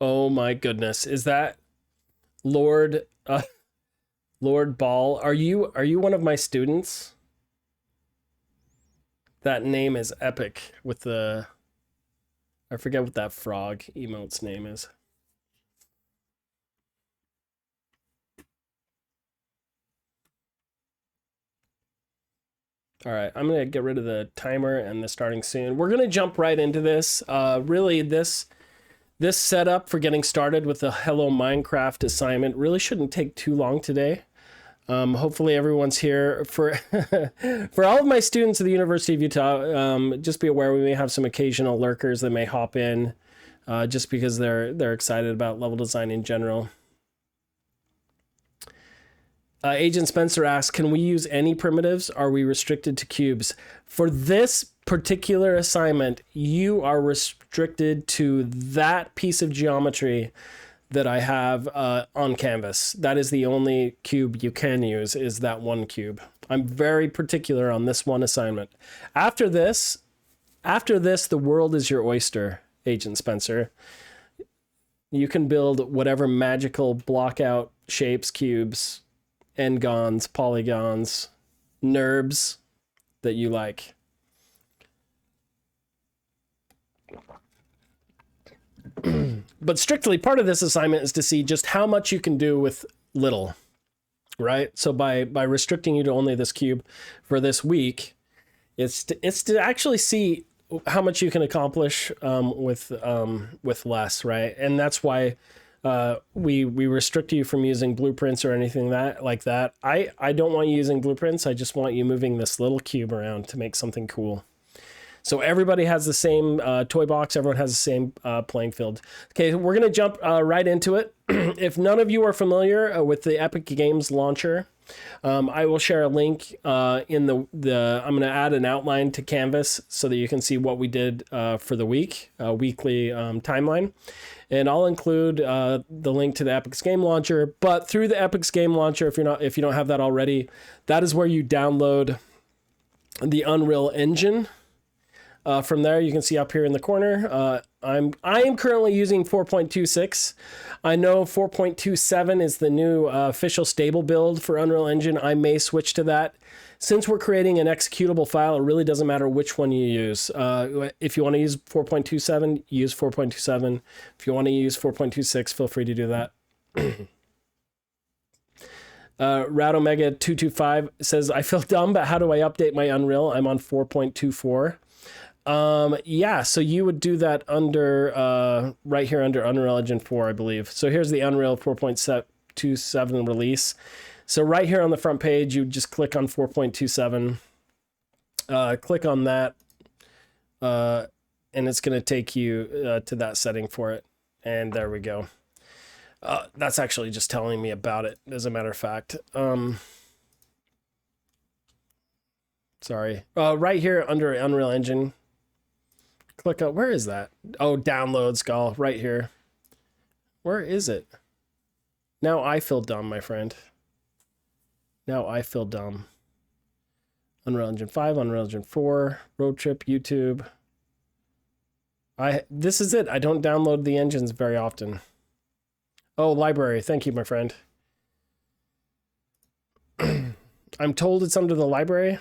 Oh my goodness. Is that Lord Lord Ball? Are you one of my students? That name is epic with the I forget what that frog emote's name is. All right, I'm gonna get rid of the timer and the starting soon. We're gonna jump right into this. Really, this setup for getting started with the Hello Minecraft assignment really shouldn't take too long today. Hopefully everyone's here for for all of my students at the University of Utah. Just be aware we may have some occasional lurkers that may hop in, just because they're excited about level design in general. Agent Spencer asks, can we use any primitives? Are we restricted to cubes? For this particular assignment, you are restricted to that piece of geometry that I have on canvas. That is the only cube you can use, is that one cube. I'm very particular on this one assignment. After this, the world is your oyster, Agent Spencer. You can build whatever magical block out shapes, cubes, n-gons, polygons, NURBs that you like. But strictly, part of this assignment is to see just how much you can do with little, right? So by restricting you to only this cube for this week, it's to actually see how much you can accomplish with less, right? And that's why we restrict you from using blueprints or anything like that. I don't want you using blueprints. I just want you moving this little cube around to make something cool. So everybody has the same toy box. Everyone has the same playing field. Okay, we're going to jump right into it. If none of you are familiar with the Epic Games launcher, I will share a link in the I'm going to add an outline to Canvas so that you can see what we did for the weekly timeline. And I'll include the link to the Epic's Game Launcher. But through the Epic's Game Launcher, if you don't have that already, that is where you download the Unreal Engine. From there, you can see up here in the corner, I am currently using 4.26. I know 4.27 is the new official stable build for Unreal Engine. I may switch to that. Since we're creating an executable file, it really doesn't matter which one you use. If you want to use 4.27, use 4.27. If you want to use 4.26, feel free to do that. Radomega225 says, I feel dumb, but how do I update my Unreal? I'm on 4.24. Yeah, so you would do that under right here under Unreal Engine 4, I believe. So here's the Unreal 4.27 release. So right here on the front page, you just click on 4.27, click on that, and it's going to take you to that setting for it. And there we go. That's actually just telling me about it, as a matter of fact. Sorry. Right here under Unreal Engine, click on, where is that? Oh, download Skull, right here. Where is it? Now I feel dumb, my friend. Now I feel dumb. Unreal Engine 5, Unreal Engine 4, Road Trip, YouTube. This is it. I don't download the engines very often. Oh, library. Thank you, my friend. I'm told it's under the library.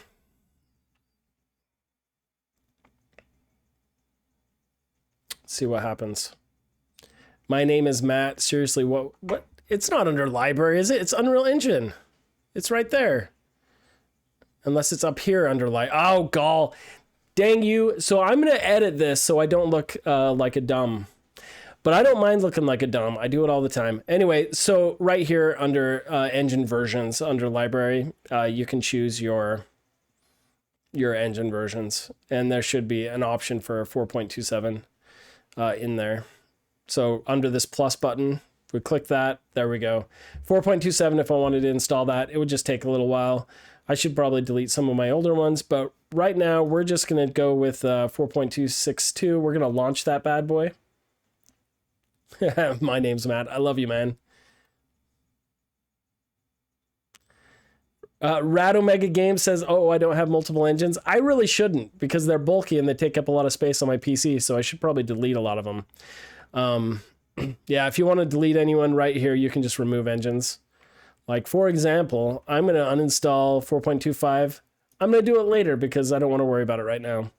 Let's see what happens. My name is Matt. Seriously, what? It's not under library, is it? It's Unreal Engine. It's right there. Unless it's up here under oh, gall. Dang you. So I'm going to edit this so I don't look like a dumb. But I don't mind looking like a dumb. I do it all the time. Anyway, so right here under engine versions, under library, you can choose your engine versions. And there should be an option for 4.27 in there. So under this plus button, we click that. There we go. 4.27, if I wanted to install that, it would just take a little while. I should probably delete some of my older ones, but right now we're just going to go with 4.262. We're going to launch that bad boy. My name's Matt. I love you, man. Radomega Games says, oh, I don't have multiple engines. I really shouldn't, because they're bulky and they take up a lot of space on my PC, so I should probably delete a lot of them. Yeah, if you want to delete anyone right here, you can just remove engines. Like, for example, I'm going to uninstall 4.25. I'm going to do it later because I don't want to worry about it right now.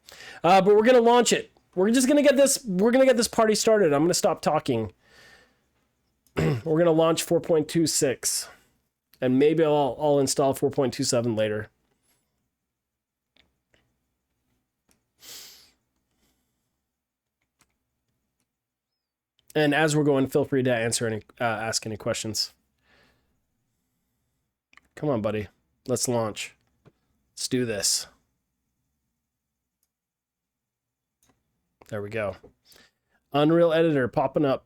But we're going to launch it. We're just going to get this party started. I'm going to stop talking. We're going to launch 4.26. And maybe I'll install 4.27 later. And as we're going, feel free to ask any questions. Come on, buddy. Let's launch. Let's do this. There we go. Unreal Editor popping up.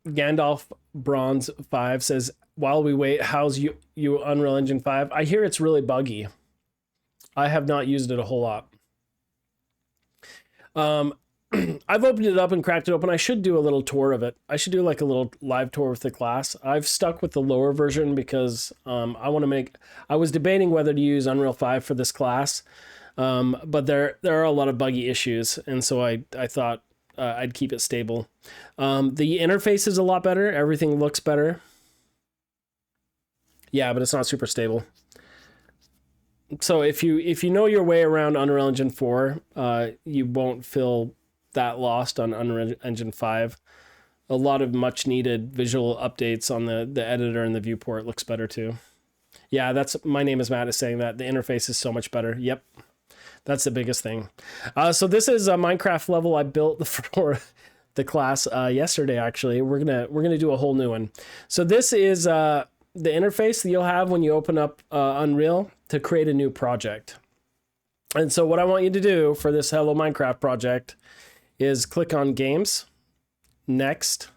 Gandalf Bronze 5 says, while we wait, how's you Unreal Engine 5? I hear it's really buggy. I have not used it a whole lot. I've opened it up and cracked it open. I should do a little tour of it. I should do like a little live tour with the class. I've stuck with the lower version because I was debating whether to use Unreal 5 for this class, but there are a lot of buggy issues, and so I thought I'd keep it stable. The interface is a lot better. Everything looks better. Yeah, but it's not super stable. So if you know your way around Unreal Engine 4, you won't feel that lost on Unreal Engine 5. A lot of much needed visual updates on the editor and the viewport looks better too. Yeah, my name is Matt is saying that the interface is so much better. Yep. That's the biggest thing. So this is a Minecraft level I built for the class yesterday. Actually, we're gonna do a whole new one. So this is the interface that you'll have when you open up Unreal to create a new project. And so what I want you to do for this Hello Minecraft project is click on Games, Next.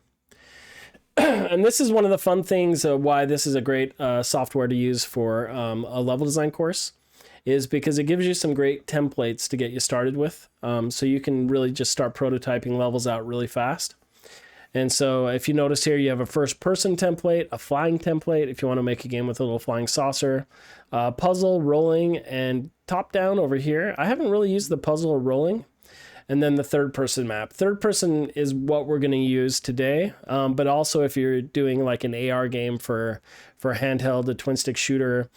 And this is one of the fun things why this is a great software to use for a level design course, is because it gives you some great templates to get you started with. So you can really just start prototyping levels out really fast. And so if you notice here, you have a first person template, a flying template, if you want to make a game with a little flying saucer, puzzle, rolling, and top down over here. I haven't really used the puzzle or rolling. And then the third person map. Third person is what we're going to use today. But also if you're doing like an AR game for handheld, a twin stick shooter,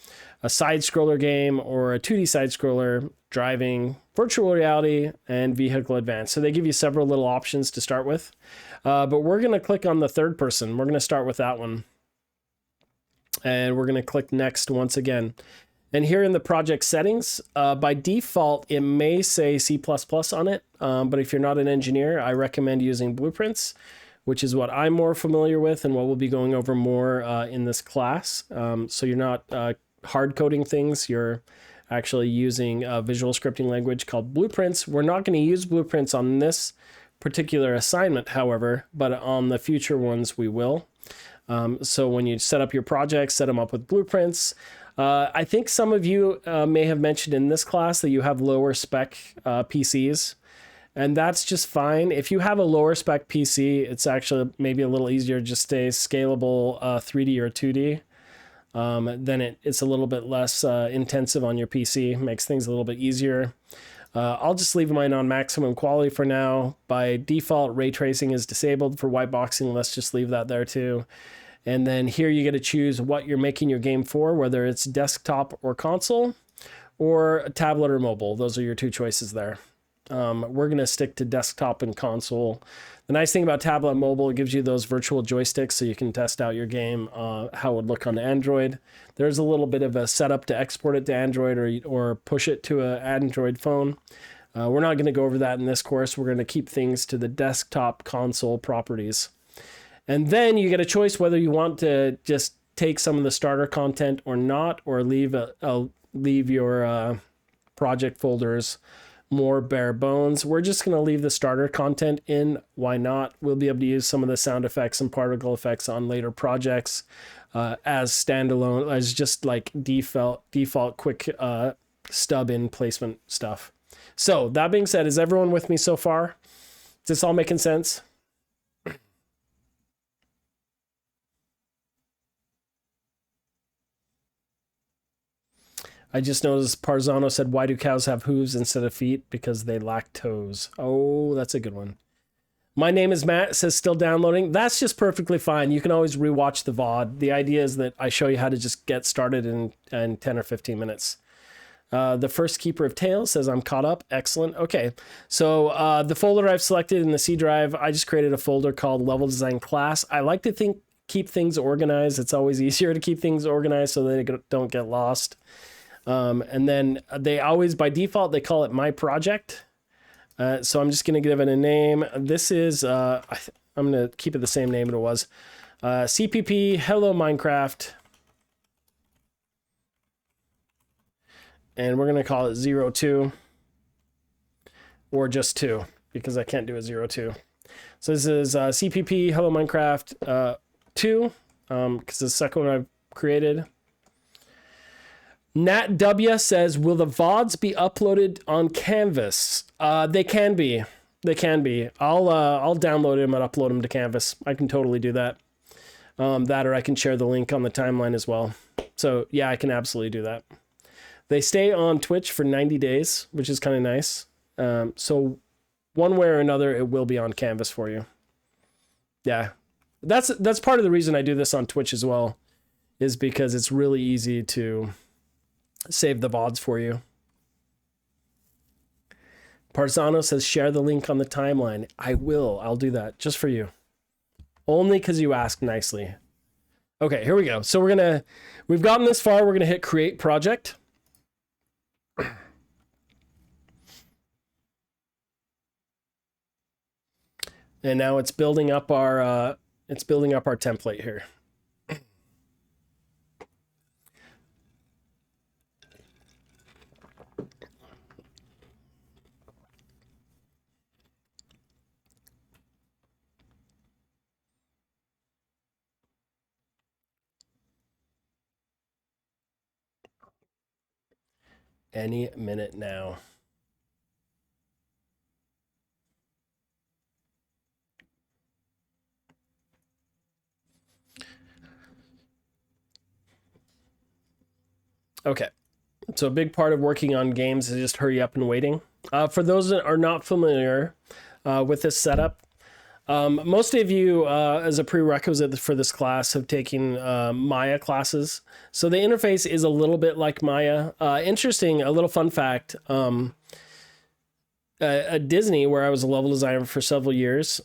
a side scroller game, or a 2D side scroller, driving, virtual reality, and vehicle advance. So they give you several little options to start with. But we're going to click on the third person. We're going to start with that one. And we're going to click next once again. And here in the project settings, by default, it may say C++ on it. But if you're not an engineer, I recommend using Blueprints, which is what I'm more familiar with and what we'll be going over more in this class. So you're not hard coding things. You're actually using a visual scripting language called Blueprints. We're not going to use Blueprints on this particular assignment, however, but on the future ones we will. So when you set up your projects, set them up with Blueprints. I think some of you may have mentioned in this class that you have lower spec PCs, and that's just fine. If you have a lower spec PC, it's actually maybe a little easier to just stay scalable 3D or 2D. Then it's a little bit less intensive on your PC, makes things a little bit easier. I'll just leave mine on maximum quality for now. By default, ray tracing is disabled for white boxing. Let's just leave that there too. And then here you get to choose what you're making your game for, whether it's desktop or console, or a tablet or mobile. Those are your two choices there. We're going to stick to desktop and console. The nice thing about tablet and mobile, it gives you those virtual joysticks so you can test out your game, how it would look on Android. There's a little bit of a setup to export it to Android or push it to an Android phone. We're not going to go over that in this course. We're going to keep things to the desktop console properties. And then you get a choice whether you want to just take some of the starter content or not, or leave your project folders more bare bones. We're just going to leave the starter content in. Why not? We'll be able to use some of the sound effects and particle effects on later projects as standalone, as just like default quick stub in placement stuff. So that being said, is everyone with me so far? Is this all making sense? I just noticed Parzano said, why do cows have hooves instead of feet? Because they lack toes. Oh, that's a good one. My name is Matt, says still downloading. That's just perfectly fine. You can always rewatch the VOD. The idea is that I show you how to just get started in 10 or 15 minutes. The first keeper of tails says I'm caught up. Excellent. Okay. So the folder I've selected in the C drive, I just created a folder called level design class. I like to keep things organized. It's always easier to keep things organized so they don't get lost. And then they always, by default, they call it my project. So I'm just going to give it a name. This is, I'm going to keep it the same name it was. CPP Hello Minecraft. And we're going to call it 02 or just 2 because I can't do a 02. So this is CPP Hello Minecraft 2 because the second one I've created. Nat W says, will the VODs be uploaded on Canvas? They can be. They can be. I'll download them and upload them to Canvas. I can totally do that. That or I can share the link on the timeline as well. So yeah, I can absolutely do that. They stay on Twitch for 90 days, which is kind of nice. So one way or another, it will be on Canvas for you. Yeah, that's part of the reason I do this on Twitch as well, is because it's really easy to save the VODs for you. Parzano says, share the link on the timeline. I will. I'll do that just for you. Only because you asked nicely. Okay, here we go. So we've gotten this far. We're going to hit create project. And now it's building up our template here. Any minute now. Okay, so a big part of working on games is just hurry up and waiting. For those that are not familiar with this setup, most of you, as a prerequisite for this class, have taken Maya classes. So the interface is a little bit like Maya. Interesting, a little fun fact. At Disney, where I was a level designer for several years,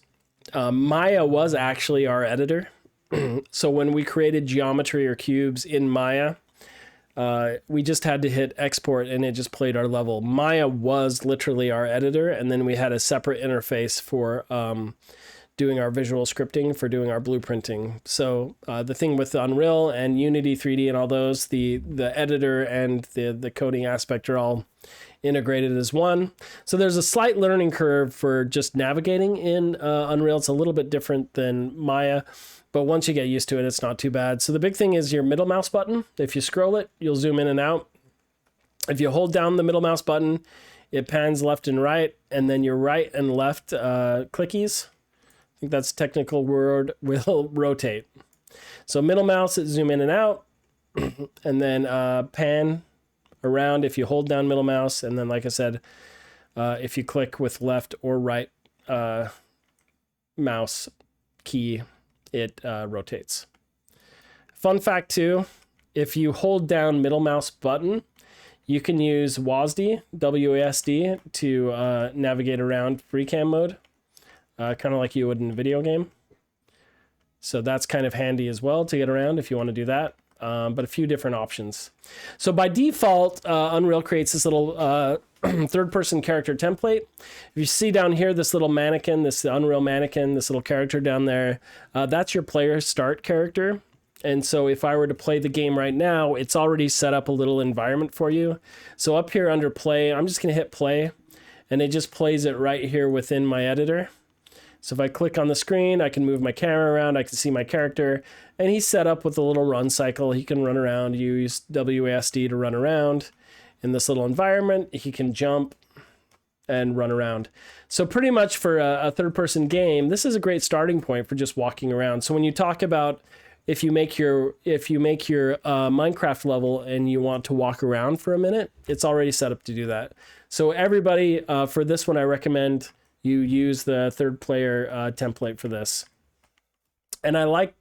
Maya was actually our editor. So when we created geometry or cubes in Maya, we just had to hit export and it just played our level. Maya was literally our editor, and then we had a separate interface for doing our visual scripting, for doing our blueprinting. So the thing with Unreal and Unity 3D and all those, the editor and the coding aspect are all integrated as one. So there's a slight learning curve for just navigating in Unreal. It's a little bit different than Maya, but once you get used to it, it's not too bad. So the big thing is your middle mouse button. If you scroll it, you'll zoom in and out. If you hold down the middle mouse button, it pans left and right, and then your right and left clickies, I think that's a technical word, will rotate. So middle mouse, it zoom in and out, and then pan around if you hold down middle mouse, and then like I said, if you click with left or right mouse key, it rotates. Fun fact too, if you hold down middle mouse button, you can use WASD, W-A-S-D, to navigate around free cam mode, kind of like you would in a video game. So that's kind of handy as well to get around if you want to do that. But a few different options. So by default, Unreal creates this little third-person character template. If you see down here, this little mannequin, this Unreal mannequin, this little character down there, that's your player start character. And so if I were to play the game right now, it's already set up a little environment for you. So up here under play, I'm just going to hit play, and it just plays it right here within my editor. So if I click on the screen, I can move my camera around, I can see my character, and he's set up with a little run cycle. He can run around, use WASD to run around in this little environment. He can jump and run around. So pretty much for a third-person game, this is a great starting point for just walking around. So when you talk about if you make your Minecraft level and you want to walk around for a minute, it's already set up to do that. So everybody, for this one, I recommend you use the third player template for this. And I like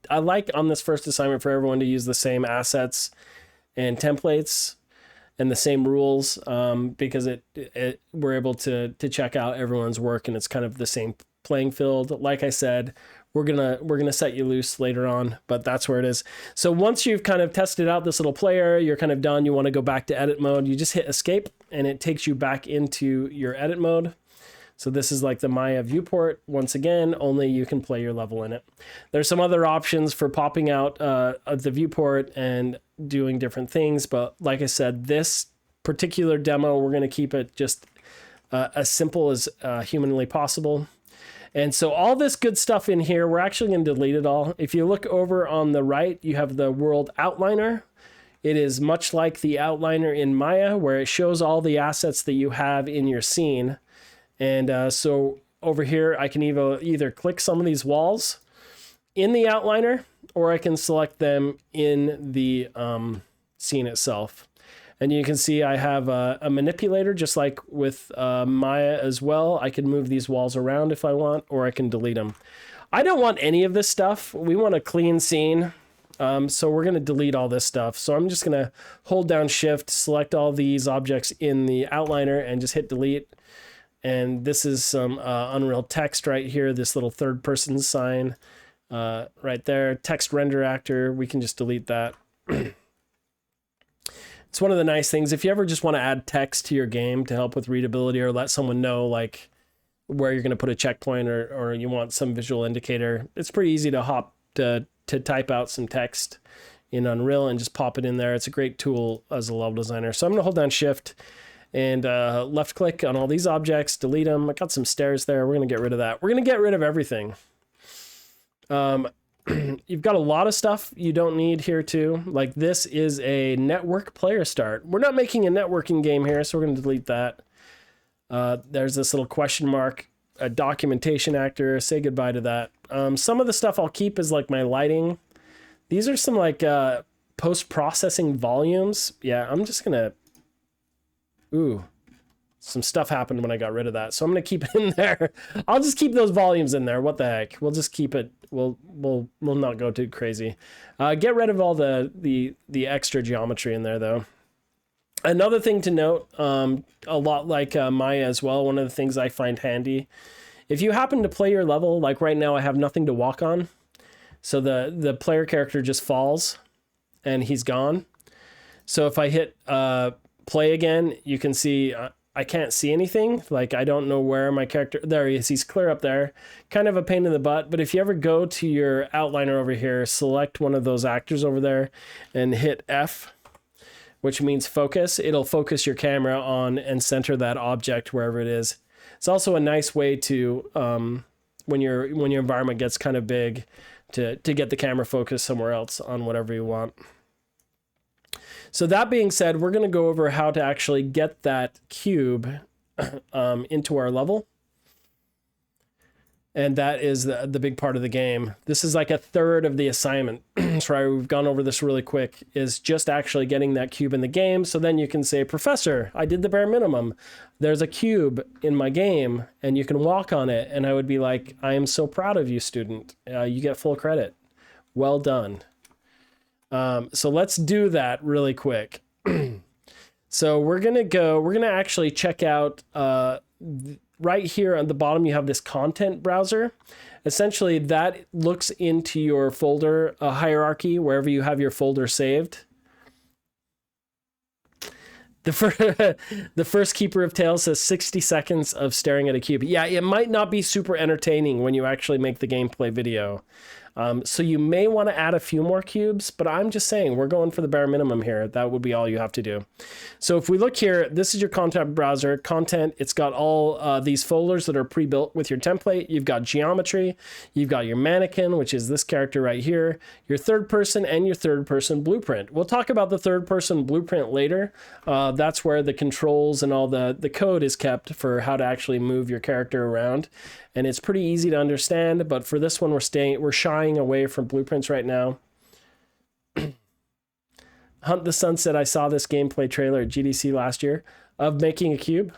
on this first assignment for everyone to use the same assets and templates and the same rules, because we're able to check out everyone's work, and it's kind of the same playing field. Like I said, we're gonna set you loose later on, but that's where it is. So once you've kind of tested out this little player, you're kind of done, you want to go back to edit mode, you just hit escape and it takes you back into your edit mode. So this is like the Maya viewport. Once again, only you can play your level in it. There's some other options for popping out of the viewport and doing different things, but like I said, this particular demo, we're going to keep it just as simple as humanly possible. And so all this good stuff in here, we're actually going to delete it all. If you look over on the right, you have the world outliner. It is much like the outliner in Maya, where it shows all the assets that you have in your scene. And so over here, I can either click some of these walls in the outliner, or I can select them in the scene itself. And you can see I have a manipulator, just like with Maya as well. I can move these walls around if I want, or I can delete them. I don't want any of this stuff. We want a clean scene. So we're going to delete all this stuff. So I'm just going to hold down Shift, select all these objects in the outliner, and just hit delete. And this is some Unreal text right here, this little third person sign right there. Text render actor, we can just delete that. It's one of the nice things. If you ever just want to add text to your game to help with readability, or let someone know like where you're going to put a checkpoint, or you want some visual indicator, it's pretty easy to hop to type out some text in Unreal and just pop it in there. It's a great tool as a level designer. So I'm going to hold down Shift and left click on all these objects, delete them. I got some stairs there. We're going to get rid of that. We're going to get rid of everything. You've got a lot of stuff you don't need here too. Like this is a network player start. We're not making a networking game here, so we're going to delete that. There's this little question mark, a documentation actor. Say goodbye to that. Some of the stuff I'll keep is like my lighting. These are some like post-processing volumes. Yeah, I'm just going to... Ooh, some stuff happened when I got rid of that. So I'm going to keep it in there. I'll just keep those volumes in there. What the heck? We'll just keep it. We'll not go too crazy. Get rid of all the extra geometry in there though. Another thing to note, a lot like Maya as well, one of the things I find handy, if you happen to play your level, like right now I have nothing to walk on. So the player character just falls and he's gone. So if I hit play again, you can see I can't see anything. Like I don't know where my character, there he is, he's clear up there. Kind of a pain in the butt, but if you ever go to your outliner over here, select one of those actors over there and hit F, which means focus. It'll focus your camera on and center that object wherever it is. It's also a nice way to, when your environment gets kind of big, to get the camera focused somewhere else on whatever you want. So that being said, we're going to go over how to actually get that cube into our level. And that is the big part of the game. This is like a third of the assignment. Sorry, we've gone over this really quick, is just actually getting that cube in the game. So then you can say, Professor, I did the bare minimum. There's a cube in my game and you can walk on it. And I would be like, I am so proud of you, student. You get full credit. Well done. So let's do that really quick. So we're going to actually check out, right here on the bottom, you have this content browser. Essentially that looks into your folder hierarchy, wherever you have your folder saved. The first Keeper of Tales says 60 seconds of staring at a cube. Yeah, it might not be super entertaining when you actually make the gameplay video. So you may want to add a few more cubes, but I'm just saying we're going for the bare minimum here. That would be all you have to do. So if we look here, this is your content browser. Content, it's got all these folders that are pre-built with your template. You've got geometry, you've got your mannequin, which is this character right here, your third person and your third person blueprint. We'll talk about the third person blueprint later. That's where the controls and all the code is kept for how to actually move your character around. And it's pretty easy to understand, but for this one, we're shying away from blueprints right now. Hunt the Sun said, I saw this gameplay trailer at GDC last year of making a cube.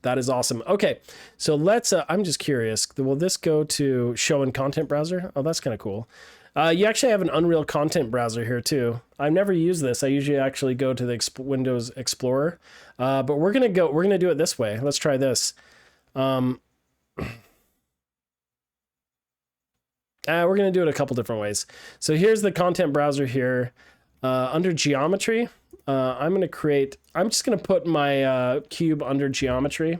That is awesome. Okay, so let's, I'm just curious. Will this go to show in content browser? Oh, that's kind of cool. You actually have an Unreal content browser here too. I've never used this. I usually actually go to the Windows Explorer, but we're going to do it this way. Let's try this. We're going to do it a couple different ways. So here's the content browser here. Under geometry, I'm just going to put my cube under geometry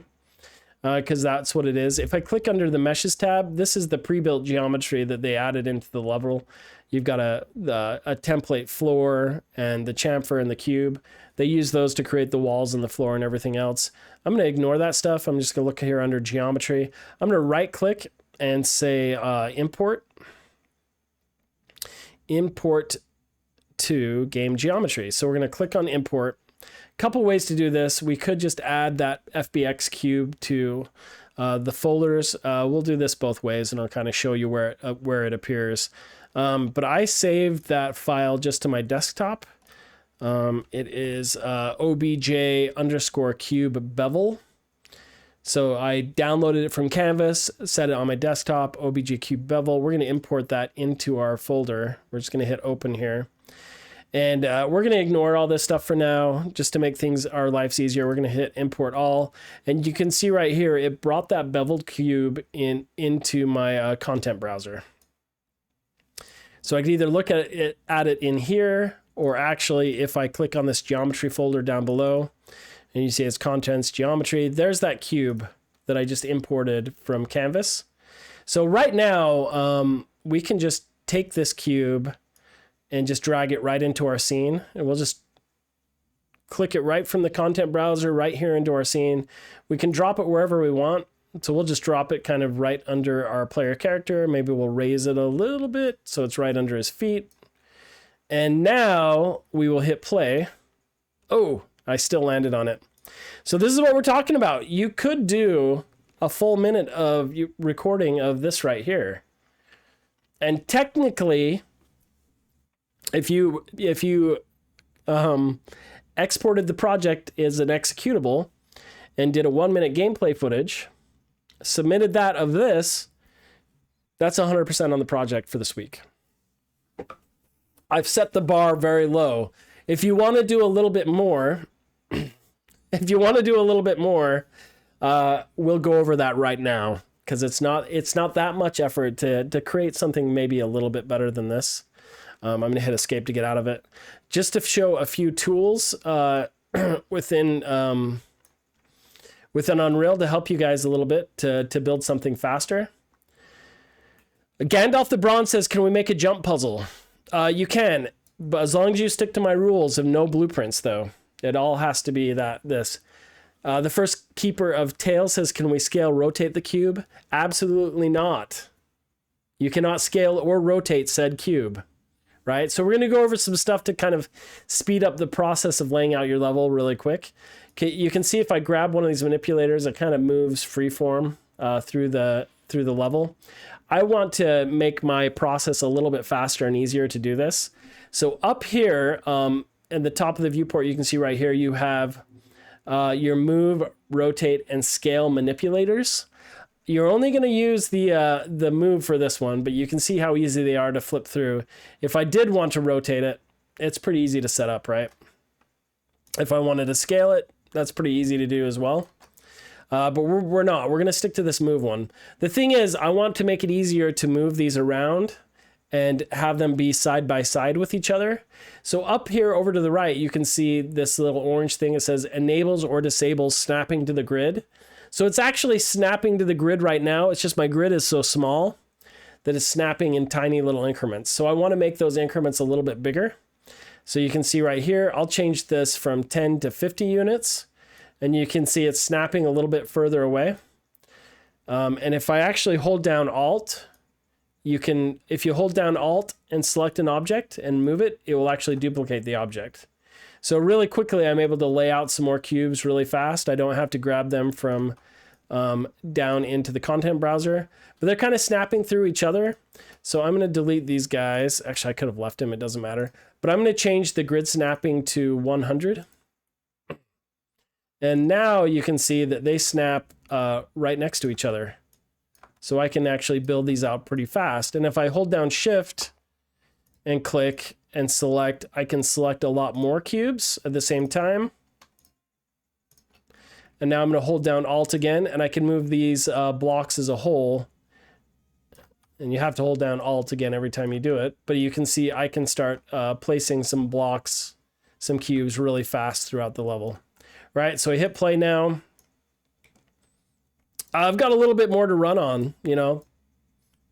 because that's what it is. If I click under the meshes tab, this is the pre-built geometry that they added into the level. You've got a template floor and the chamfer and the cube. They use those to create the walls and the floor and everything else. I'm going to ignore that stuff. I'm just going to look here under geometry. I'm going to right click and say import to game geometry. So we're going to click on import. Couple ways to do this. We could just add that FBX cube to the folders. We'll do this both ways, and I'll kind of show you where it appears. But I saved that file just to my desktop. It is obj_cube bevel. So I downloaded it from Canvas, set it on my desktop, obj cube bevel. We're going to import that into our folder. We're just going to hit open here. And we're going to ignore all this stuff for now, just to make our lives easier. We're going to hit import all. And you can see right here, it brought that beveled cube into my content browser. So I can either look at it in here, or actually if I click on this geometry folder down below, and you see its contents, geometry, there's that cube that I just imported from Canvas. So right now, we can just take this cube and just drag it right into our scene. And we'll just click it right from the content browser right here into our scene. We can drop it wherever we want. So we'll just drop it kind of right under our player character. Maybe we'll raise it a little bit so it's right under his feet. And now we will hit play. Oh, I still landed on it. So this is what we're talking about. You could do a full minute of recording of this right here. And technically, if you exported the project as an executable and did a 1-minute gameplay footage, submitted that of this, that's 100% on the project for this week. I've set the bar very low. If you want to do a little bit more, we'll go over that right now, because it's not that much effort to create something maybe a little bit better than this. I'm going to hit escape to get out of it. Just to show a few tools within Unreal to help you guys a little bit to build something faster. Gandalf the Bronze says, can we make a jump puzzle? You can, but as long as you stick to my rules of no blueprints, though. It all has to be this. The first keeper of Tails says, can we scale rotate the cube? Absolutely not. You cannot scale or rotate said cube. Right? So we're going to go over some stuff to kind of speed up the process of laying out your level really quick. Okay, you can see if I grab one of these manipulators, it kind of moves freeform through the level. I want to make my process a little bit faster and easier to do this. So up here, at the top of the viewport, you can see right here, you have your move, rotate, and scale manipulators. You're only going to use the move for this one, but you can see how easy they are to flip through. If I did want to rotate it, it's pretty easy to set up, right? If I wanted to scale it, that's pretty easy to do as well. But we're not. We're going to stick to this move one. The thing is, I want to make it easier to move these around and have them be side by side with each other. So up here over to the right, you can see this little orange thing. It says enables or disables snapping to the grid. So it's actually snapping to the grid right now. It's just my grid is so small that it's snapping in tiny little increments. So I want to make those increments a little bit bigger. So you can see right here, I'll change this from 10 to 50 units. And you can see it's snapping a little bit further away. And if I actually hold down Alt, if you hold down Alt and select an object and move it, it will actually duplicate the object. So really quickly, I'm able to lay out some more cubes really fast. I don't have to grab them from down into the content browser, but they're kind of snapping through each other. So I'm going to delete these guys. Actually, I could have left them. It doesn't matter. But I'm going to change the grid snapping to 100. And now you can see that they snap right next to each other. So I can actually build these out pretty fast. And if I hold down Shift and click and select, I can select a lot more cubes at the same time. And now I'm going to hold down Alt again, and I can move these blocks as a whole. And you have to hold down Alt again every time you do it. But you can see I can start placing some blocks, some cubes really fast throughout the level. Right, so I hit play now. I've got a little bit more to run on, you know.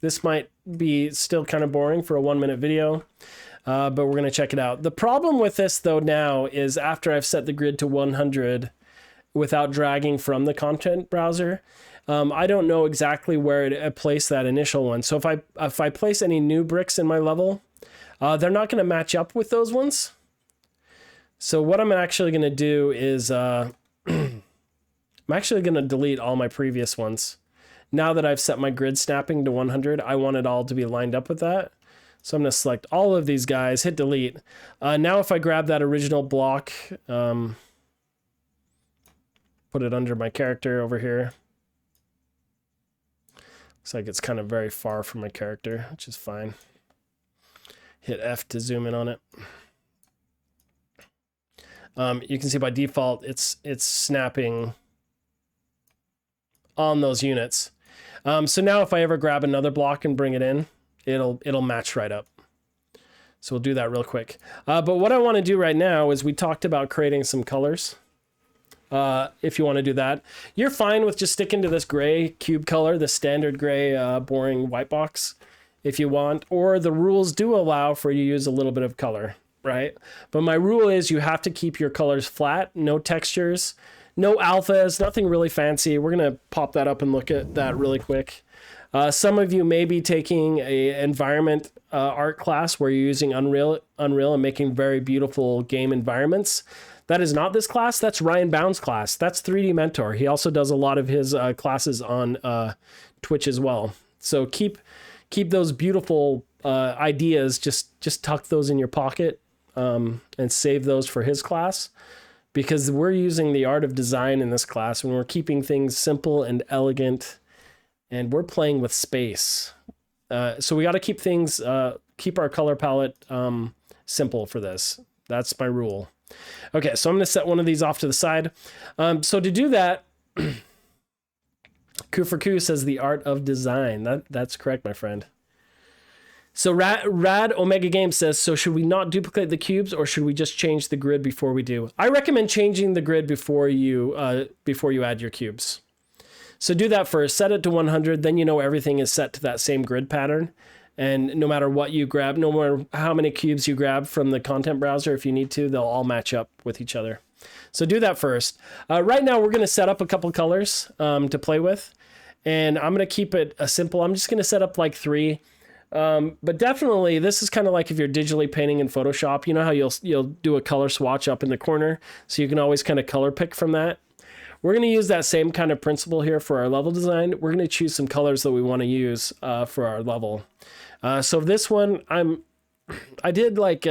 This might be still kind of boring for a 1-minute video, but we're going to check it out. The problem with this, though, now is after I've set the grid to 100, without dragging from the content browser, I don't know exactly where to place that initial one. So if I place any new bricks in my level, they're not going to match up with those ones. So what I'm actually going to do is I'm actually going to delete all my previous ones. Now that I've set my grid snapping to 100, I want it all to be lined up with that. So I'm going to select all of these guys, hit delete. Now if I grab that original block, put it under my character over here. Looks like it's kind of very far from my character, which is fine. Hit F to zoom in on it. You can see by default, it's snapping on those units. So now if I ever grab another block and bring it in, it'll match right up. So we'll do that real quick. But what I want to do right now is we talked about creating some colors. If you want to do that, you're fine with just sticking to this gray cube color, the standard gray boring white box if you want, or the rules do allow for you to use a little bit of color, right? But my rule is you have to keep your colors flat, no textures, no alphas, nothing really fancy. We're going to pop that up and look at that really quick. Some of you may be taking a environment art class where you're using Unreal and making very beautiful game environments. That is not this class. That's Ryan Bound's class. That's 3D Mentor. He also does a lot of his classes on Twitch as well. So keep those beautiful ideas. Just tuck those in your pocket and save those for his class, because we're using the art of design in this class and we're keeping things simple and elegant, and we're playing with space. So we got to keep things, keep our color palette simple for this. That's my rule. Okay, so I'm going to set one of these off to the side. So to do that, Ku4Ku says the art of design. That's correct, my friend. So Rad Omega Games says, so should we not duplicate the cubes, or should we just change the grid before we do? I recommend changing the grid before you add your cubes. So do that first. Set it to 100, then you know everything is set to that same grid pattern. And no matter what you grab, no matter how many cubes you grab from the content browser, if you need to, they'll all match up with each other. So do that first. Right now, we're going to set up a couple colors to play with. And I'm going to keep it simple. I'm just going to set up like 3. But definitely, this is kind of like if you're digitally painting in Photoshop. You know how you'll do a color swatch up in the corner, so you can always kind of color pick from that. We're going to use that same kind of principle here for our level design. We're going to choose some colors that we want to use for our level. So this one, I did like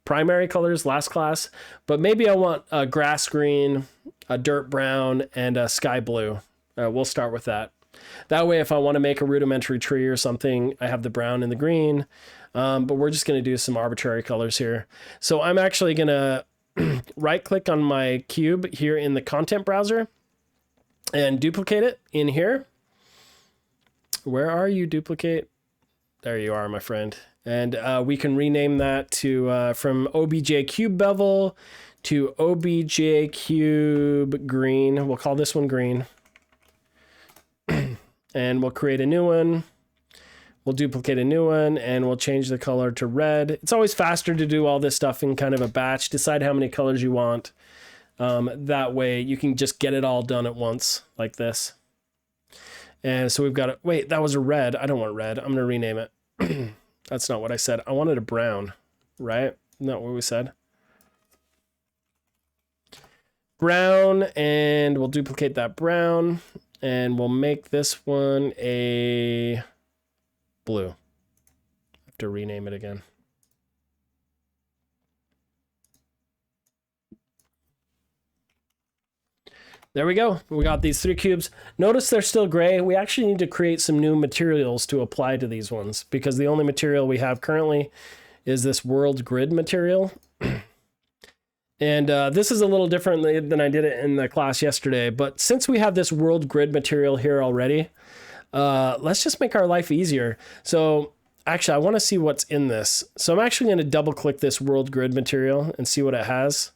primary colors last class, but maybe I want a grass green, a dirt brown, and a sky blue. We'll start with that. That way, if I want to make a rudimentary tree or something, I have the brown and the green, but we're just going to do some arbitrary colors here. So I'm actually going to right click on my cube here in the content browser and duplicate it in here. Where are you, duplicate? There you are, my friend. And we can rename that to from OBJ cube bevel to OBJ cube green. We'll call this one green. And we'll create a new one. We'll duplicate a new one, and we'll change the color to red. It's always faster to do all this stuff in kind of a batch. Decide how many colors you want. That way you can just get it all done at once like this. And so we've got it. Wait, that was a red. I don't want red. I'm going to rename it. That's not what I said. I wanted a brown, right? Isn't that what we said? Brown, and we'll duplicate that brown. And we'll make this one a blue. I have to rename it again. There we go. We got these 3 cubes. Notice they're still gray. We actually need to create some new materials to apply to these ones because the only material we have currently is this world grid material. And this is a little different than I did it in the class yesterday. But since we have this world grid material here already, let's just make our life easier. So actually, I want to see what's in this. So I'm actually going to double click this world grid material and see what it has.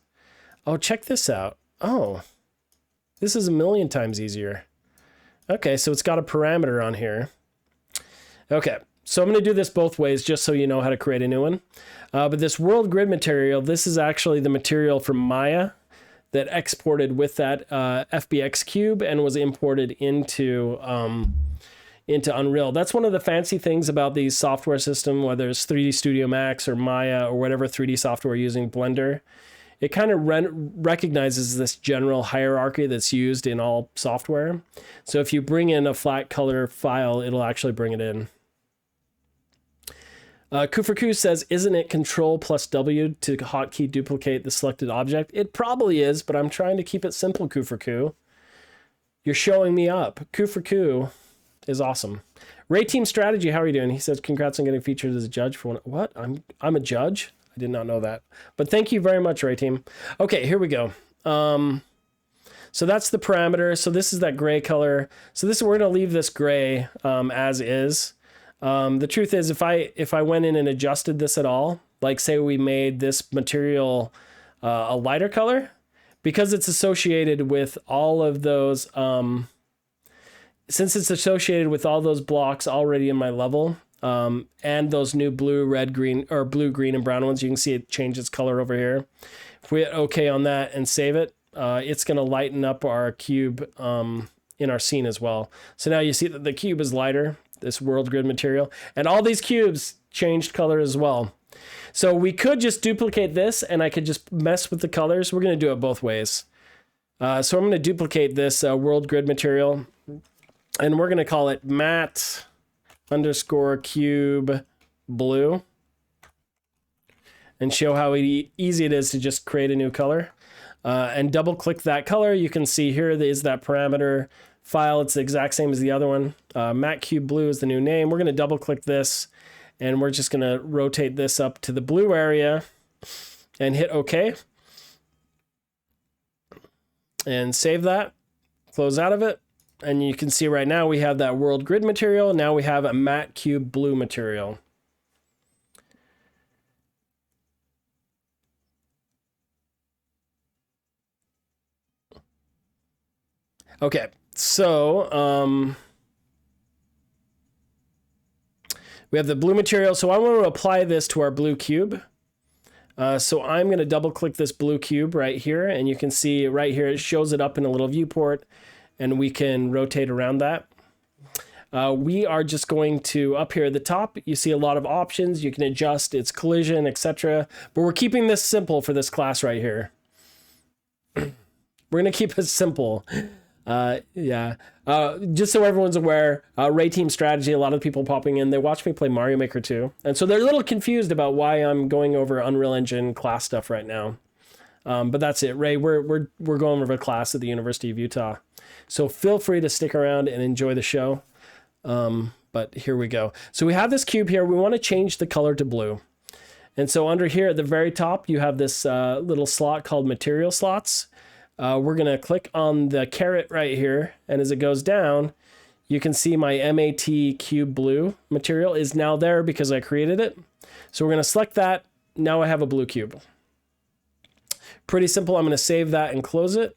Oh, check this out. Oh, this is a million times easier. Okay, so it's got a parameter on here. Okay, so I'm going to do this both ways just so you know how to create a new one. But this world grid material, this is actually the material from Maya that exported with that FBX cube and was imported into Unreal. That's one of the fancy things about these software system, whether it's 3D Studio Max or Maya or whatever 3D software using Blender. It kind of recognizes this general hierarchy that's used in all software. So if you bring in a flat color file, it'll actually bring it in. Kuferku says, isn't it Control plus W to hotkey duplicate the selected object? It probably is, but I'm trying to keep it simple, Kuferku. You're showing me up. Kuferku is awesome. Ray Team Strategy, how are you doing? He says, congrats on getting featured as a judge for one. What? I'm a judge? I did not know that. But thank you very much, Ray Team. Okay, here we go. So that's the parameter. So this is that gray color. So we're going to leave this gray as is. The truth is, if I went in and adjusted this at all, like say we made this material a lighter color, because it's associated with all of those, since it's associated with all those blocks already in my level, and those new blue, red, green, or blue, green, and brown ones, you can see it changes color over here. If we hit OK on that and save it, it's going to lighten up our cube in our scene as well. So now you see that the cube is lighter, this world grid material, and all these cubes changed color as well. So we could just duplicate this and I could just mess with the colors. We're going to do it both ways. So I'm going to duplicate this world grid material and we're going to call it matte underscore cube blue and show how easy it is to just create a new color. And double click that color. You can see here is that parameter file. It's the exact same as the other one. Matte cube blue is the new name. We're going to double click this and we're just going to rotate this up to the blue area and hit OK. And save that. Close out of it. And you can see right now we have that world grid material. Now we have a matte cube blue material. Okay, so we have the blue material. So I want to apply this to our blue cube. So I'm going to double click this blue cube right here. And you can see right here, it shows it up in a little viewport. And we can rotate around that. We are just going to, up here at the top, you see a lot of options. You can adjust its collision, etc. But we're keeping this simple for this class right here. We're going to keep it simple. Just so everyone's aware, Ray Team Strategy, a lot of people popping in, they watch me play Mario Maker 2. And so they're a little confused about why I'm going over Unreal Engine class stuff right now. But that's it, Ray. We're going over a class at the University of Utah. So feel free to stick around and enjoy the show. But here we go. So we have this cube here. We want to change the color to blue. And so under here at the very top, you have this little slot called material slots. We're going to click on the caret right here. And as it goes down, you can see my MAT cube blue material is now there because I created it. So we're going to select that. Now I have a blue cube. Pretty simple. I'm going to save that and close it.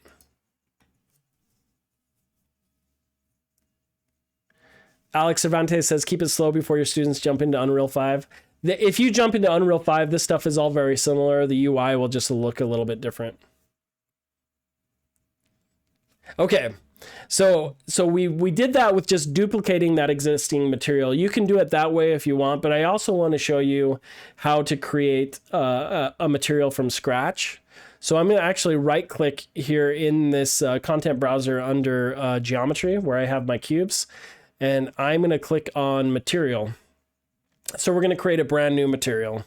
Alex Cervantes says, keep it slow before your students jump into Unreal 5. If you jump into Unreal 5, this stuff is all very similar. The UI will just look a little bit different. Okay, So we did that with just duplicating that existing material. You can do it that way if you want, but I also want to show you how to create a material from scratch. So I'm going to actually right click here in this content browser under geometry where I have my cubes, and I'm going to click on material. So we're going to create a brand new material.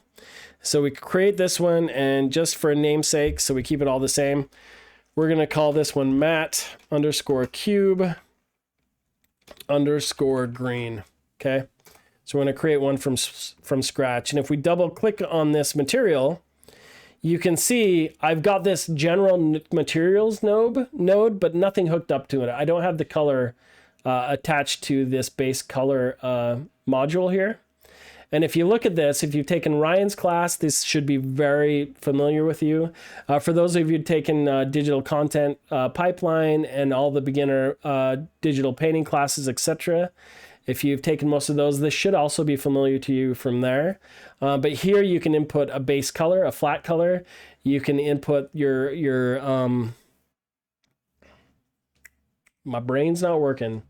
So we create this one, and just for namesake, so we keep it all the same, we're going to call this one mat underscore cube underscore green. Okay. So we're going to create one from scratch. And if we double click on this material, you can see I've got this general materials node, but nothing hooked up to it. I don't have the color attached to this base color module here. And if you look at this, if you've taken Ryan's class, this should be very familiar with you. For those of you who've taken digital content pipeline and all the beginner digital painting classes, etc., if you've taken most of those, this should also be familiar to you from there. But here you can input a base color, a flat color. You can input your my brain's not working.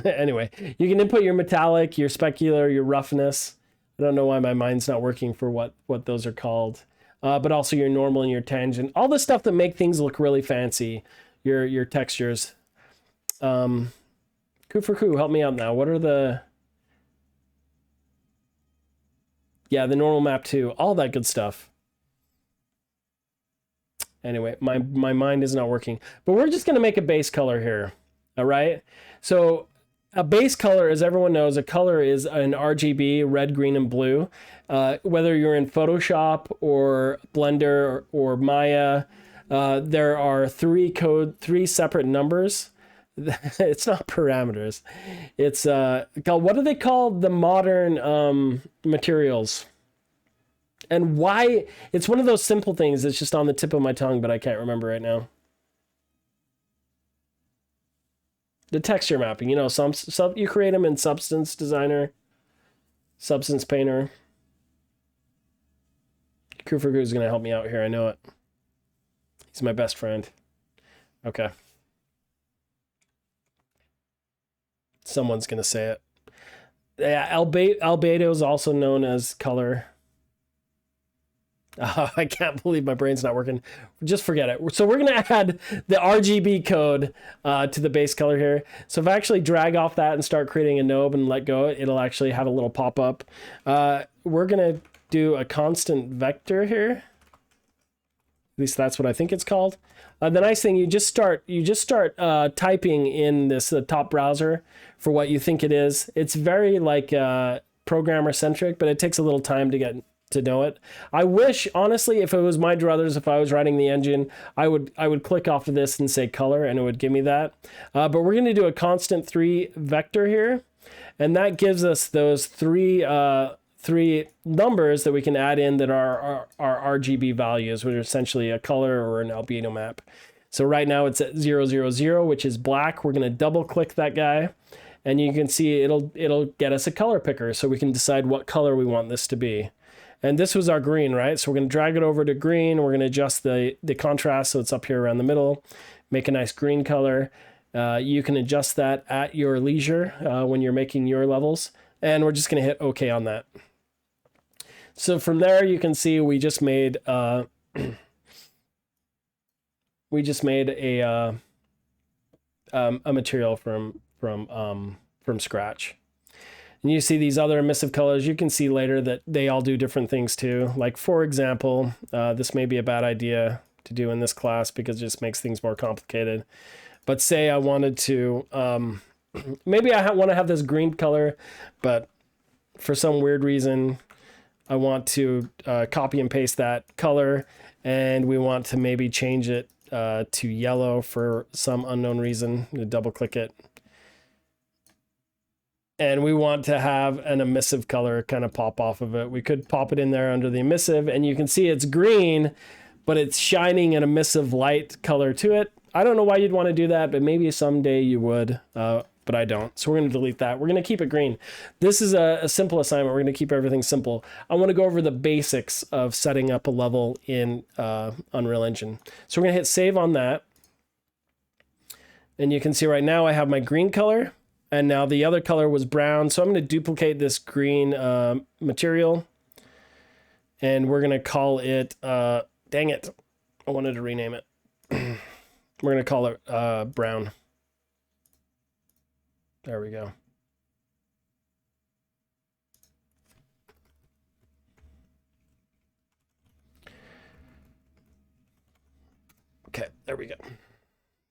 Anyway, you can input your metallic, your specular, your roughness. I don't know why my mind's not working for what those are called. But also your normal and your tangent. All the stuff that make things look really fancy. Your textures. Ku for Ku, help me out now. What are the... Yeah, the normal map too. All that good stuff. Anyway, my mind is not working. But we're just going to make a base color here. All right? So a base color, as everyone knows, a color is an RGB, red, green, and blue. Whether you're in Photoshop or Blender or Maya, there are three separate numbers. It's not parameters. It's called, what do they call the modern materials? And why? It's one of those simple things that's just on the tip of my tongue, but I can't remember right now. The texture mapping, you know, some you create them in Substance Designer, Substance Painter. Kufugu is going to help me out here. I know it. He's my best friend. Okay. Someone's going to say it. Yeah, albedo is also known as color. Oh, I can't believe my brain's not working. Just forget it. So we're going to add the RGB code to the base color here. So if I actually drag off that and start creating a node and let go, it'll actually have a little pop-up. We're going to do a constant vector here. At least that's what I think it's called. The nice thing, you just start typing in this top browser for what you think it is. It's very like programmer centric, but it takes a little time to get to know it. I wish, honestly, if it was my druthers, if I was writing the engine, I would click off of this and say color, and it would give me that. But we're going to do a constant 3 vector here, and that gives us those three numbers that we can add in that are RGB values, which are essentially a color or an albedo map. So right now it's at 000, which is black. We're going to double click that guy, and you can see it'll get us a color picker, so we can decide what color we want this to be. And this was our green, right? So we're going to drag it over to green. We're going to adjust the contrast so it's up here around the middle. Make a nice green color. You can adjust that at your leisure when you're making your levels. And we're just going to hit OK on that. So from there, you can see we just made a material from scratch. And you see these other emissive colors. You can see later that they all do different things too. Like, for example, this may be a bad idea to do in this class because it just makes things more complicated. But say I wanted to, maybe I want to have this green color, but for some weird reason, I want to copy and paste that color, and we want to maybe change it to yellow for some unknown reason. Double click it. And we want to have an emissive color kind of pop off of it. We could pop it in there under the emissive, and you can see it's green, but it's shining an emissive light color to it. I don't know why you'd want to do that, but maybe someday you would, but I don't. So we're going to delete that. We're going to keep it green. This is a simple assignment. We're going to keep everything simple. I want to go over the basics of setting up a level in Unreal Engine. So we're going to hit save on that. And you can see right now I have my green color, and now the other color was brown. So I'm going to duplicate this green material, and we're going to call it, dang it, I wanted to rename it. We're going to call it brown. There we go. Okay, there we go.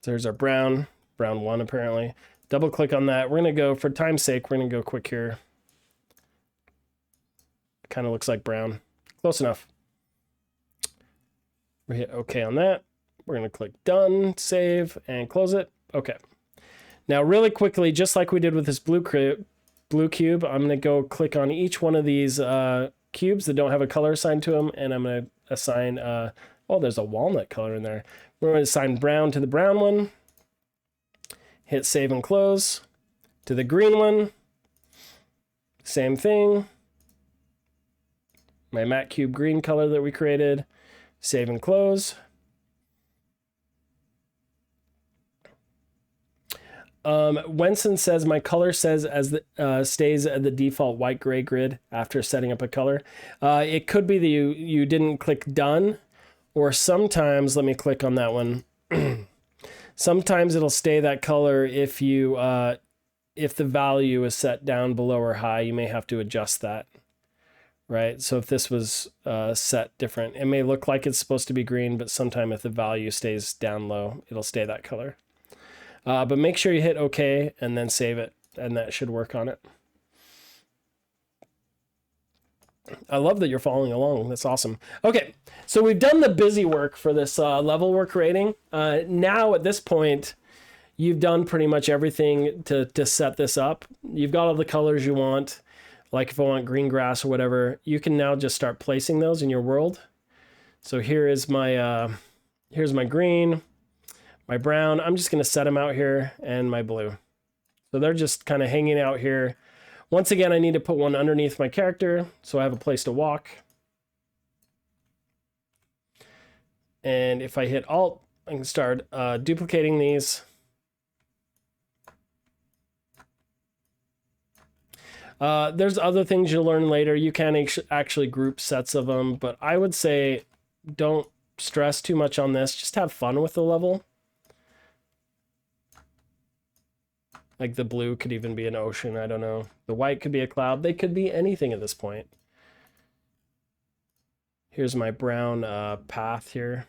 There's our brown 1 apparently. Double click on that. We're gonna go, for time's sake, we're gonna go quick here. Kind of looks like brown. Close enough. We hit OK on that. We're gonna click done, save, and close it. Okay. Now really quickly, just like we did with this blue cube, I'm gonna go click on each one of these cubes that don't have a color assigned to them, and I'm gonna assign, oh, there's a walnut color in there. We're going to assign brown to the brown one. Hit save and close. To the green one, same thing. My matte cube green color that we created. Save and close. Wenson says my color says as the stays at the default white gray grid after setting up a color. It could be that you didn't click done. Or sometimes, let me click on that one. Sometimes it'll stay that color if you if the value is set down below or high, you may have to adjust that, right? So if this was set different, it may look like it's supposed to be green, but sometime if the value stays down low, it'll stay that color. But make sure you hit OK and then save it, and that should work on it. I love that you're following along. That's awesome. Okay, so we've done the busy work for this level we're creating. Now at this point, you've done pretty much everything to set this up. You've got all the colors you want. Like if I want green grass or whatever, you can now just start placing those in your world. So here is my, here's my green, my brown. I'm just going to set them out here, and my blue. So they're just kind of hanging out here. Once again, I need to put one underneath my character so I have a place to walk. And if I hit Alt, I can start duplicating these. There's other things you'll learn later. You can actually group sets of them, but I would say don't stress too much on this. Just have fun with the level. Like the blue could even be an ocean, I don't know. The white could be a cloud. They could be anything at this point. Here's my brown path here.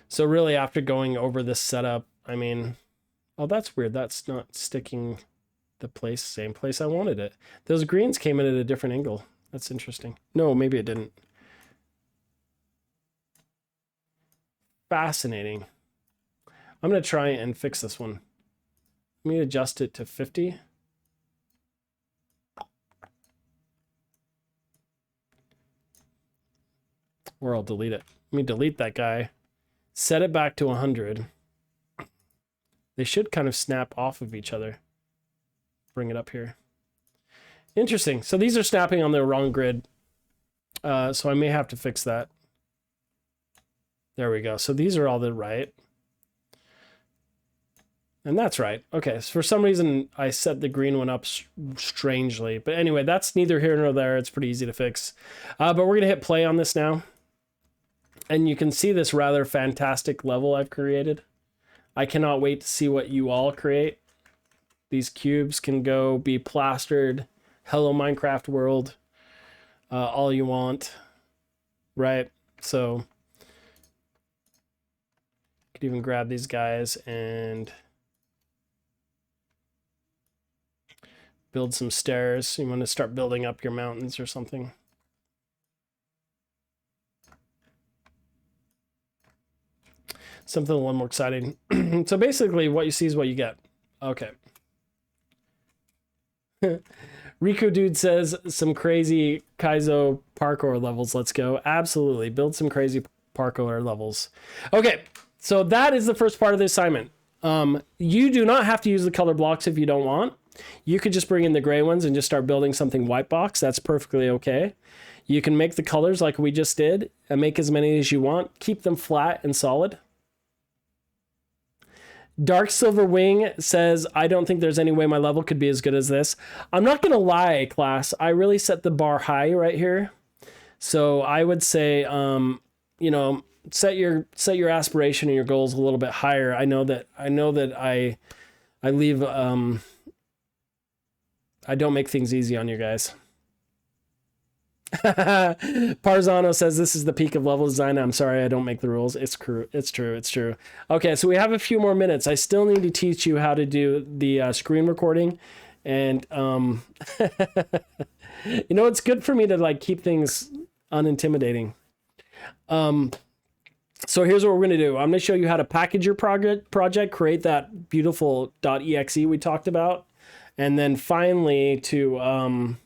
So really after going over this setup, I mean, oh, that's weird. That's not sticking the same place I wanted it. Those greens came in at a different angle. That's interesting. No, maybe it didn't. Fascinating. I'm going to try and fix this one. Let me adjust it to 50. Or I'll delete it. Let me delete that guy. Set it back to 100. They should kind of snap off of each other. Bring it up here. Interesting. So these are snapping on the wrong grid. So I may have to fix that. There we go. So these are all the right. And that's right. Okay, so for some reason I set the green one up strangely. But anyway, that's neither here nor there. It's pretty easy to fix. But we're going to hit play on this now. And you can see this rather fantastic level I've created. I cannot wait to see what you all create. These cubes can go be plastered. Hello Minecraft world. All you want. Right? So could even grab these guys and build some stairs. You want to start building up your mountains or something. Something a little more exciting. So basically what you see is what you get. Okay. Rico Dude says some crazy Kaizo parkour levels. Let's go. Absolutely. Build some crazy parkour levels. Okay. So that is the first part of the assignment. You do not have to use the color blocks if you don't want. You could just bring in the gray ones and just start building something white box. That's perfectly okay. You can make the colors like we just did and make as many as you want. Keep them flat and solid. Dark Silver Wing says, I don't think there's any way my level could be as good as this. I'm not going to lie, class. I really set the bar high right here. So I would say, you know, set your aspiration and your goals a little bit higher. I know that I leave, I don't make things easy on you guys. Parzano says this is the peak of level design. I'm sorry, I don't make the rules. It's true. Okay, so we have a few more minutes. I still need to teach you how to do the screen recording, and you know, it's good for me to like keep things unintimidating. So here's what we're gonna do. I'm gonna show you how to package your project, create that beautiful .exe we talked about, and then finally to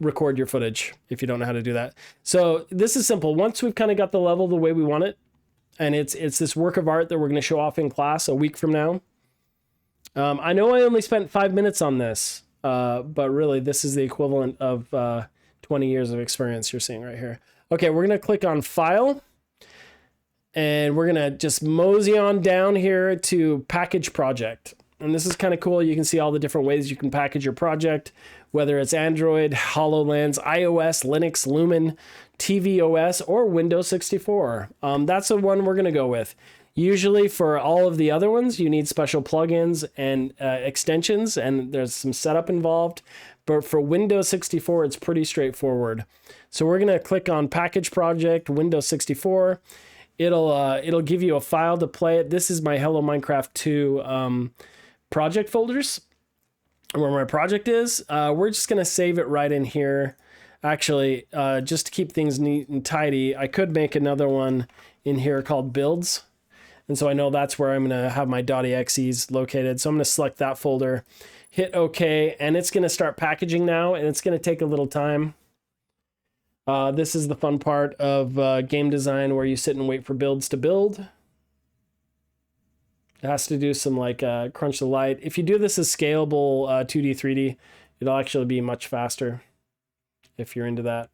record your footage if you don't know how to do that. So this is simple. Once we've kind of got the level the way we want it, and it's this work of art that we're going to show off in class a week from now. I know I only spent 5 minutes on this, but really this is the equivalent of 20 years of experience you're seeing right here. Okay, we're going to click on File, and we're going to just mosey on down here to Package Project. And this is kind of cool. You can see all the different ways you can package your project, whether it's Android, HoloLens, iOS, Linux, Lumen, tvOS, or Windows 64. That's the one we're going to go with. Usually for all of the other ones, you need special plugins and extensions, and there's some setup involved. But for Windows 64, it's pretty straightforward. So we're going to click on Package Project, Windows 64. It'll give you a file to play it. This is my Hello Minecraft 2 project folders, where my project is. We're just going to save it right in here. Actually, just to keep things neat and tidy, I could make another one in here called builds. And so I know that's where I'm going to have my .exes located. So I'm going to select that folder, hit OK, and it's going to start packaging now, and it's going to take a little time. This is the fun part of game design, where you sit and wait for builds to build. It has to do some like crunch the light. If you do this as scalable 2D, 3D, it'll actually be much faster if you're into that.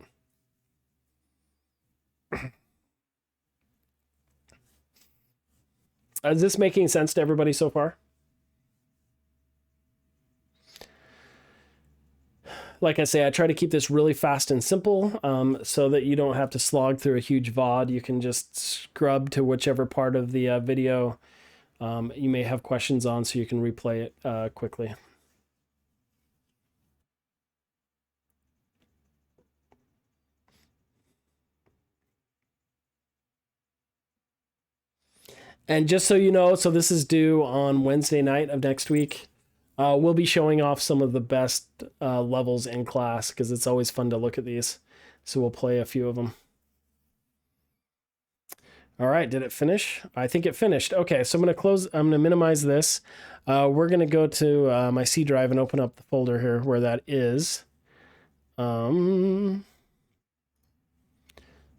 Is this making sense to everybody so far? Like I say, I try to keep this really fast and simple so that you don't have to slog through a huge VOD. You can just scrub to whichever part of the video you may have questions on, so you can replay it quickly. And just so you know, so this is due on Wednesday night of next week. We'll be showing off some of the best levels in class, because it's always fun to look at these. So we'll play a few of them. All right, did it finish? I think it finished. Okay, so I'm going to minimize this. We're going to go to my C drive and open up the folder here where that is.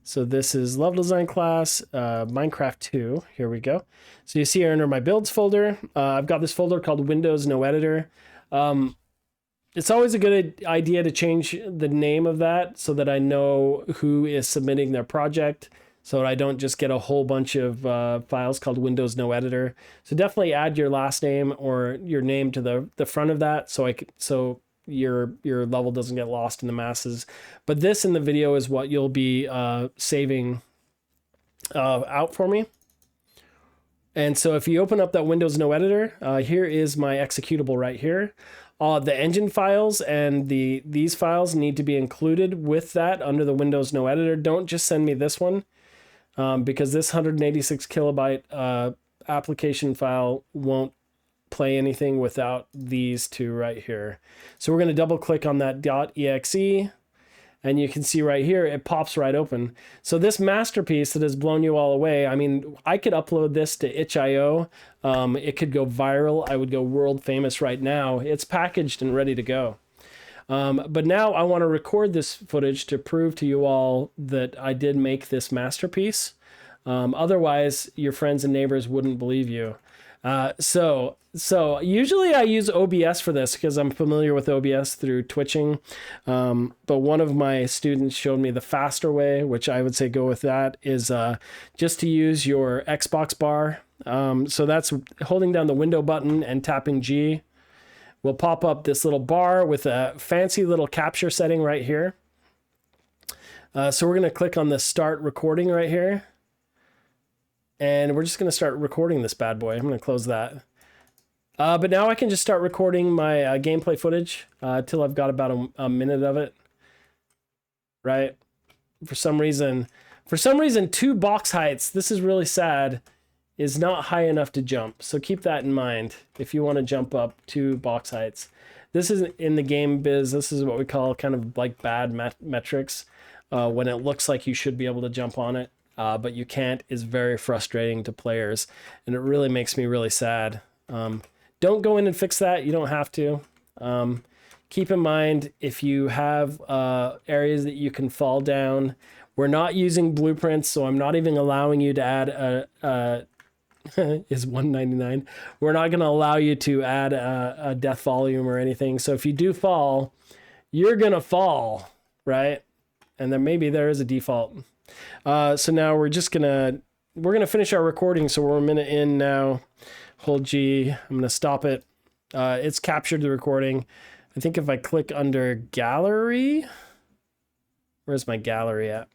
So this is level design class, Minecraft 2. Here we go. So you see here under my builds folder, I've got this folder called Windows No Editor. It's always a good idea to change the name of that so that I know who is submitting their project, so that I don't just get a whole bunch of files called Windows No Editor. So definitely add your last name or your name to the front of that, so your level doesn't get lost in the masses. But this in the video is what you'll be saving out for me. And so if you open up that Windows No Editor, here is my executable right here. The engine files and these files need to be included with that under the Windows No Editor. Don't just send me this one, because this 186 kilobyte application file won't play anything without these two right here. So we're going to double click on that .exe, and you can see right here it pops right open. So this masterpiece that has blown you all away, I mean, I could upload this to itch.io. It could go viral. I would go world famous right now. It's packaged and ready to go. But now I want to record this footage to prove to you all that I did make this masterpiece. Otherwise, your friends and neighbors wouldn't believe you. So usually I use OBS for this because I'm familiar with OBS through twitching. But one of my students showed me the faster way, which I would say go with that, is just to use your Xbox bar. So that's holding down the window button and tapping G will pop up this little bar with a fancy little capture setting right here. So we're going to click on the start recording right here. And we're just going to start recording this bad boy. I'm going to close that. But now I can just start recording my gameplay footage till I've got about a minute of it. Right? For some reason, 2 box heights, this is really sad, is not high enough to jump. So keep that in mind if you want to jump up 2 box heights. This is in the game biz. This is what we call kind of like bad metrics. When it looks like you should be able to jump on it, but you can't, is very frustrating to players. And it really makes me really sad. Don't go in and fix that. You don't have to. Keep in mind, if you have areas that you can fall down, we're not using blueprints, so I'm not even allowing you to add is 199. We're not going to allow you to add a death volume or anything. So if you do fall, you're going to fall, right? And then maybe there is a default. So now we're going to finish our recording. So we're a minute in now. Hold G. I'm going to stop it. It's captured the recording. I think if I click under gallery, where's my gallery at?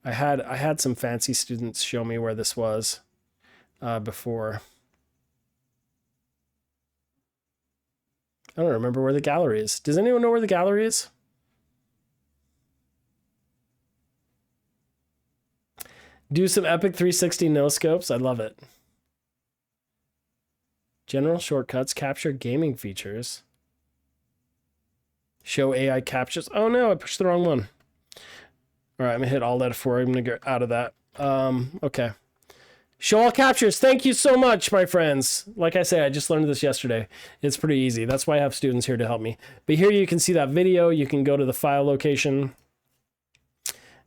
I had some fancy students show me where this was before. I don't remember where the gallery is. Does anyone know where the gallery is? Do some epic 360 no scopes. I love it. General shortcuts, capture gaming features. Show AI captures. Oh no, I pushed the wrong one. All right, I'm gonna hit Alt F4. I'm gonna get out of that. Okay. Show all captures. Thank you so much, my friends. Like I say, I just learned this yesterday. It's pretty easy. That's why I have students here to help me. But here you can see that video. You can go to the file location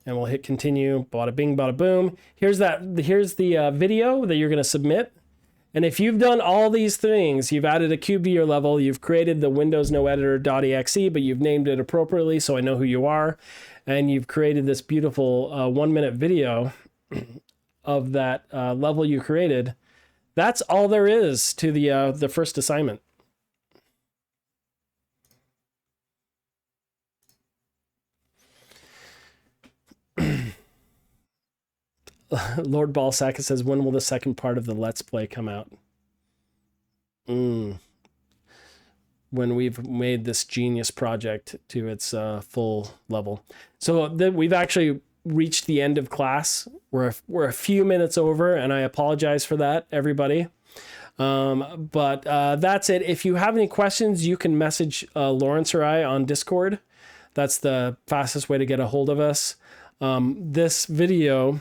and we'll hit continue. Bada bing, bada boom. Here's the video that you're going to submit. And if you've done all these things, you've added a cube to your level, you've created the Windows No Editor.exe, but you've named it appropriately so I know who you are, and you've created this beautiful 1-minute video of that level you created, that's all there is to the first assignment. Lord Balsack says, when will the second part of the Let's Play come out? When we've made this genius project to its full level. So we've actually reached the end of class. We're a few minutes over, and I apologize for that, everybody. But that's it. If you have any questions, you can message Lawrence or I on Discord. That's the fastest way to get a hold of us. This video,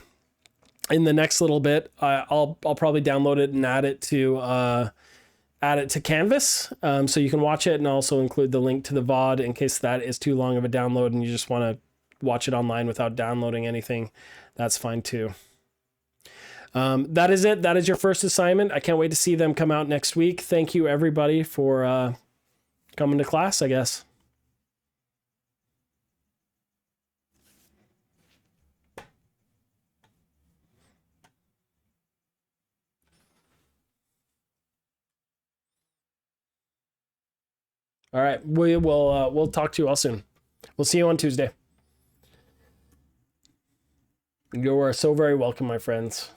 in the next little bit, I'll probably download it and add it to Canvas, so you can watch it, and also include the link to the VOD in case that is too long of a download and you just want to watch it online without downloading anything. That's fine too. That is it. That is your first assignment. I can't wait to see them come out next week. Thank you everybody for coming to class, I guess. All right, we'll talk to you all soon. We'll see you on Tuesday. You are so very welcome, my friends.